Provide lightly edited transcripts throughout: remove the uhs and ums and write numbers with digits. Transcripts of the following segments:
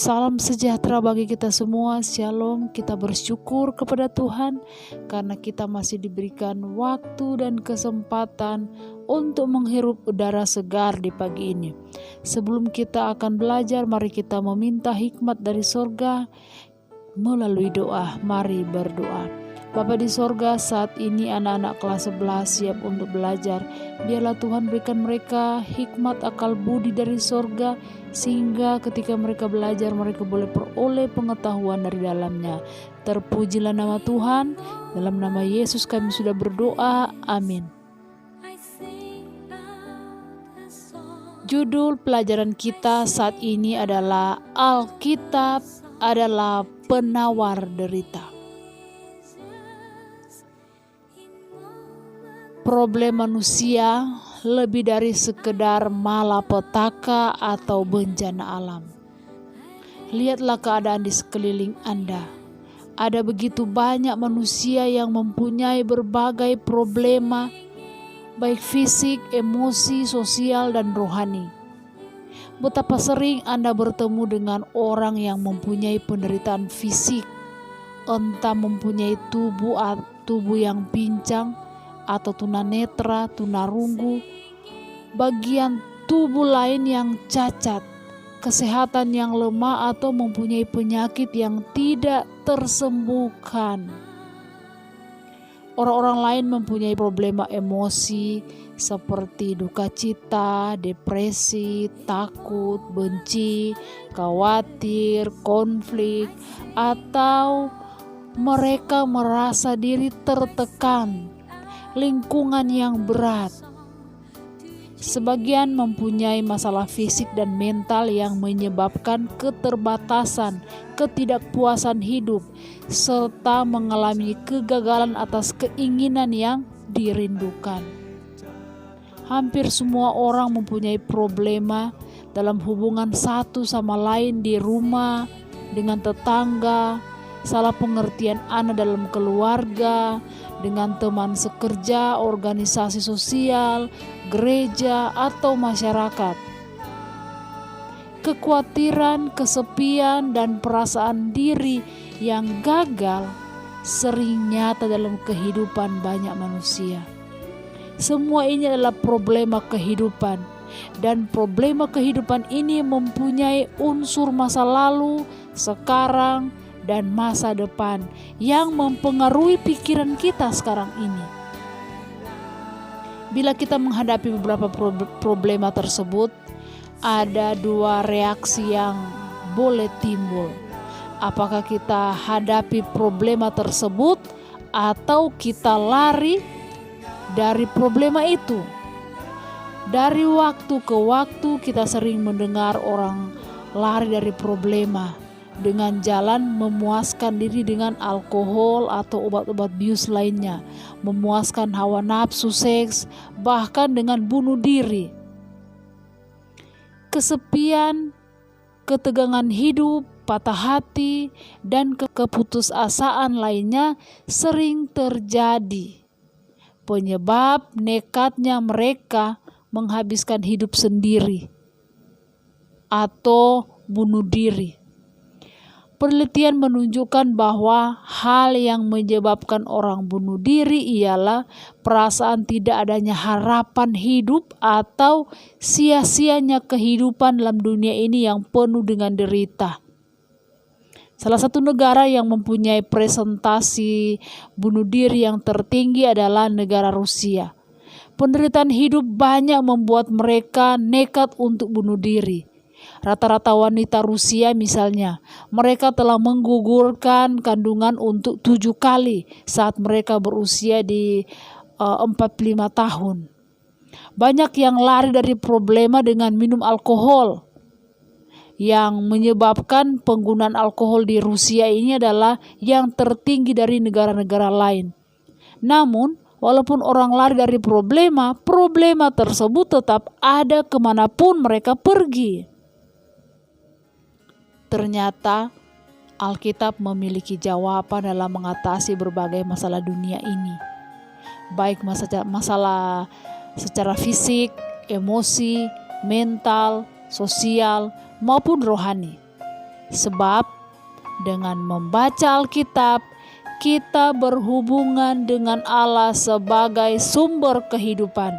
Salam sejahtera bagi kita semua, shalom. Kita bersyukur kepada Tuhan karena kita masih diberikan waktu dan kesempatan untuk menghirup udara segar di pagi ini. Sebelum kita akan belajar, mari kita meminta hikmat dari sorga melalui doa. Mari berdoa. Bapa di sorga, saat ini anak-anak kelas 11 siap untuk belajar. Biarlah Tuhan berikan mereka hikmat akal budi dari sorga, sehingga ketika mereka belajar mereka boleh peroleh pengetahuan dari dalamnya. Terpujilah nama Tuhan. Dalam nama Yesus kami sudah berdoa. Amin. Judul pelajaran kita saat ini adalah Alkitab adalah penawar derita. Problem manusia lebih dari sekedar malapetaka atau bencana alam. Lihatlah keadaan di sekeliling Anda. Ada begitu banyak manusia yang mempunyai berbagai problema, baik fisik, emosi, sosial, dan rohani. Betapa sering Anda bertemu dengan orang yang mempunyai penderitaan fisik, entah mempunyai tubuh yang pincang, atau tunanetra, tunarunggu, bagian tubuh lain yang cacat, kesehatan yang lemah, atau mempunyai penyakit yang tidak tersembuhkan. Orang-orang lain mempunyai problema emosi seperti duka cita, depresi, takut, benci, khawatir, konflik, atau mereka merasa diri tertekan, lingkungan yang berat. Sebagian mempunyai masalah fisik dan mental yang menyebabkan keterbatasan, ketidakpuasan hidup, serta mengalami kegagalan atas keinginan yang dirindukan. Hampir semua orang mempunyai problema dalam hubungan satu sama lain di rumah, dengan tetangga, salah pengertian anak dalam keluarga, dengan teman sekerja, organisasi sosial, gereja, atau masyarakat. Kekhawatiran, kesepian, dan perasaan diri yang gagal sering nyata dalam kehidupan banyak manusia. Semua ini adalah problema kehidupan, dan problema kehidupan ini mempunyai unsur masa lalu, sekarang, dan masa depan yang mempengaruhi pikiran kita sekarang ini. Bila kita menghadapi beberapa problema tersebut, ada dua reaksi yang boleh timbul. Apakah kita hadapi problema tersebut atau kita lari dari problema itu? Dari waktu ke waktu kita sering mendengar orang lari dari problema dengan jalan memuaskan diri dengan alkohol atau obat-obat bius lainnya, memuaskan hawa nafsu seks, bahkan dengan bunuh diri. Kesepian, ketegangan hidup, patah hati, dan keputusasaan lainnya sering terjadi. Penyebab nekatnya mereka menghabiskan hidup sendiri atau bunuh diri. Penelitian menunjukkan bahwa hal yang menyebabkan orang bunuh diri ialah perasaan tidak adanya harapan hidup atau sia-sianya kehidupan dalam dunia ini yang penuh dengan derita. Salah satu negara yang mempunyai presentasi bunuh diri yang tertinggi adalah negara Rusia. Penderitaan hidup banyak membuat mereka nekat untuk bunuh diri. Rata-rata wanita Rusia misalnya, mereka telah menggugurkan kandungan untuk 7 kali saat mereka berusia di 45 tahun. Banyak yang lari dari problema dengan minum alkohol. Yang menyebabkan penggunaan alkohol di Rusia ini adalah yang tertinggi dari negara-negara lain. Namun, walaupun orang lari dari problema tersebut tetap ada kemanapun mereka pergi. Ternyata Alkitab memiliki jawaban dalam mengatasi berbagai masalah dunia ini. Baik masalah secara fisik, emosi, mental, sosial, maupun rohani. Sebab dengan membaca Alkitab, kita berhubungan dengan Allah sebagai sumber kehidupan.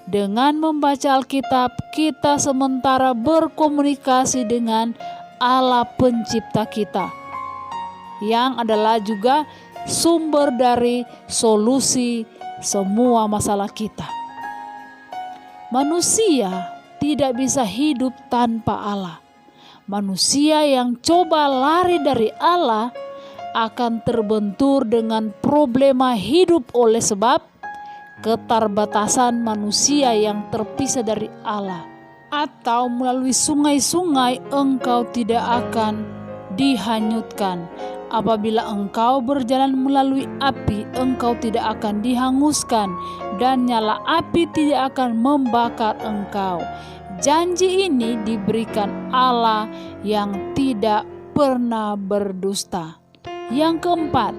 Dengan membaca Alkitab, kita sementara berkomunikasi dengan Allah pencipta kita, yang adalah juga sumber dari solusi semua masalah kita. Manusia tidak bisa hidup tanpa Allah. Manusia yang coba lari dari Allah akan terbentur dengan problema hidup oleh sebab keterbatasan manusia yang terpisah dari Allah. Atau melalui sungai-sungai engkau tidak akan dihanyutkan. Apabila engkau berjalan melalui api, engkau tidak akan dihanguskan, dan nyala api tidak akan membakar engkau. Janji ini diberikan Allah yang tidak pernah berdusta. Yang keempat,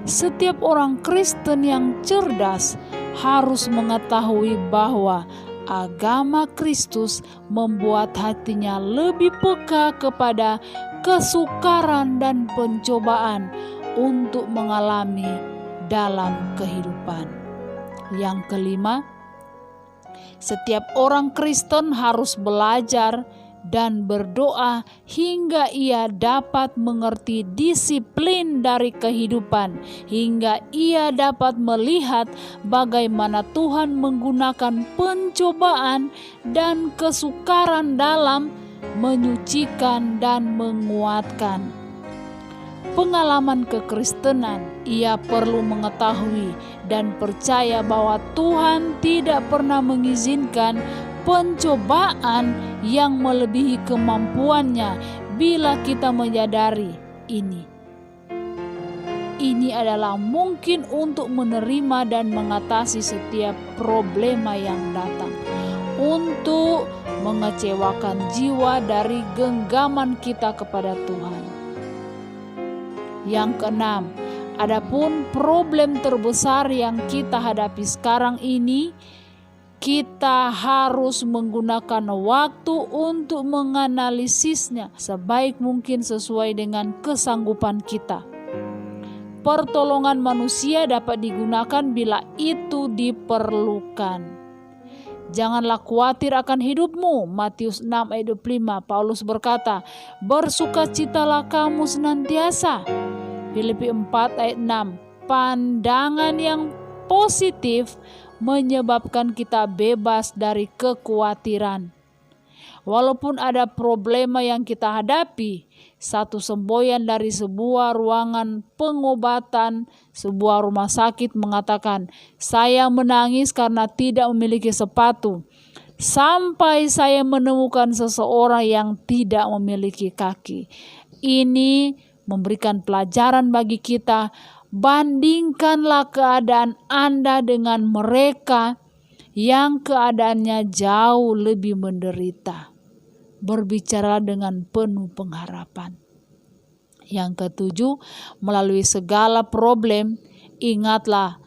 setiap orang Kristen yang cerdas harus mengetahui bahwa agama Kristus membuat hatinya lebih peka kepada kesukaran dan pencobaan untuk mengalami dalam kehidupan. Yang kelima, setiap orang Kristen harus belajar dan berdoa hingga ia dapat mengerti disiplin dari kehidupan, hingga ia dapat melihat bagaimana Tuhan menggunakan pencobaan dan kesukaran dalam menyucikan dan menguatkan. Pengalaman kekristenan, ia perlu mengetahui dan percaya bahwa Tuhan tidak pernah mengizinkan pencobaan yang melebihi kemampuannya bila kita menyadari ini. Ini adalah mungkin untuk menerima dan mengatasi setiap problema yang datang, untuk mengecewakan jiwa dari genggaman kita kepada Tuhan. Yang keenam, adapun problem terbesar yang kita hadapi sekarang ini, kita harus menggunakan waktu untuk menganalisisnya sebaik mungkin sesuai dengan kesanggupan kita. Pertolongan manusia dapat digunakan bila itu diperlukan. Janganlah khawatir akan hidupmu. Matius 6 ayat 25, Paulus berkata, bersukacitalah kamu senantiasa. Filipi 4 ayat 6, pandangan yang positif menyebabkan kita bebas dari kekhawatiran. Walaupun ada problema yang kita hadapi, satu semboyan dari sebuah ruangan pengobatan, sebuah rumah sakit mengatakan, saya menangis karena tidak memiliki sepatu, sampai saya menemukan seseorang yang tidak memiliki kaki. Ini memberikan pelajaran bagi kita. Bandingkanlah keadaan Anda dengan mereka yang keadaannya jauh lebih menderita. Berbicara dengan penuh pengharapan. Yang ketujuh, melalui segala problem, ingatlah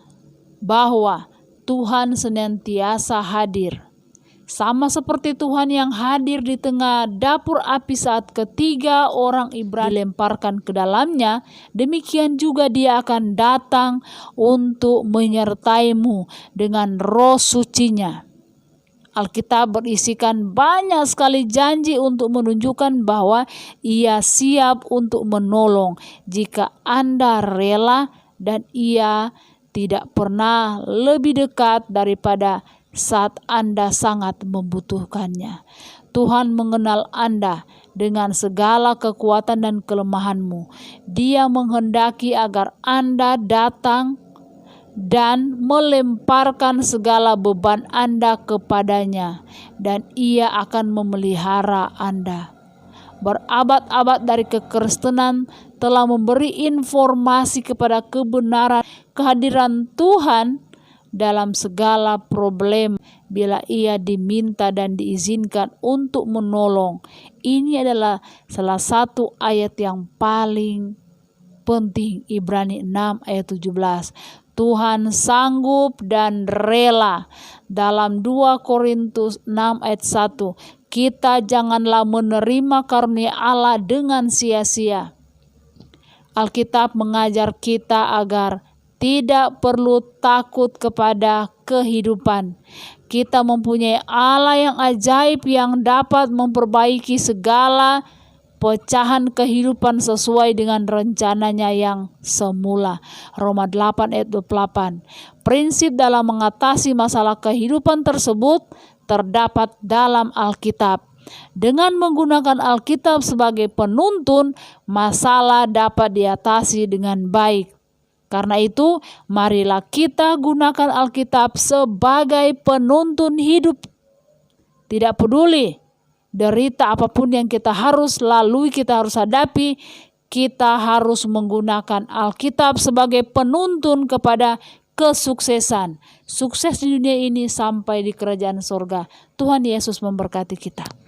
bahwa Tuhan senantiasa hadir. Sama seperti Tuhan yang hadir di tengah dapur api saat ketiga orang Ibrani dilemparkan ke dalamnya, demikian juga Dia akan datang untuk menyertaimu dengan roh sucinya. Alkitab berisikan banyak sekali janji untuk menunjukkan bahwa Ia siap untuk menolong jika Anda rela, dan Ia tidak pernah lebih dekat daripada saat Anda sangat membutuhkannya. Tuhan mengenal Anda dengan segala kekuatan dan kelemahanmu. Dia menghendaki agar Anda datang dan melemparkan segala beban Anda kepadanya, dan Ia akan memelihara Anda. Berabad-abad dari kekristenan telah memberi informasi kepada kebenaran kehadiran Tuhan dalam segala problem bila Ia diminta dan diizinkan untuk menolong. Ini adalah salah satu ayat yang paling penting, Ibrani 6 ayat 17. Tuhan sanggup dan rela. Dalam 2 Korintus 6 ayat 1, kita janganlah menerima karunia Allah dengan sia-sia. Alkitab mengajar kita agar tidak perlu takut kepada kehidupan. Kita mempunyai Allah yang ajaib yang dapat memperbaiki segala pecahan kehidupan sesuai dengan rencananya yang semula. Roma 8 ayat 28. Prinsip dalam mengatasi masalah kehidupan tersebut terdapat dalam Alkitab. Dengan menggunakan Alkitab sebagai penuntun, masalah dapat diatasi dengan baik. Karena itu, marilah kita gunakan Alkitab sebagai penuntun hidup. Tidak peduli derita apapun yang kita harus lalui, kita harus hadapi, kita harus menggunakan Alkitab sebagai penuntun kepada kesuksesan. Sukses di dunia ini sampai di kerajaan surga. Tuhan Yesus memberkati kita.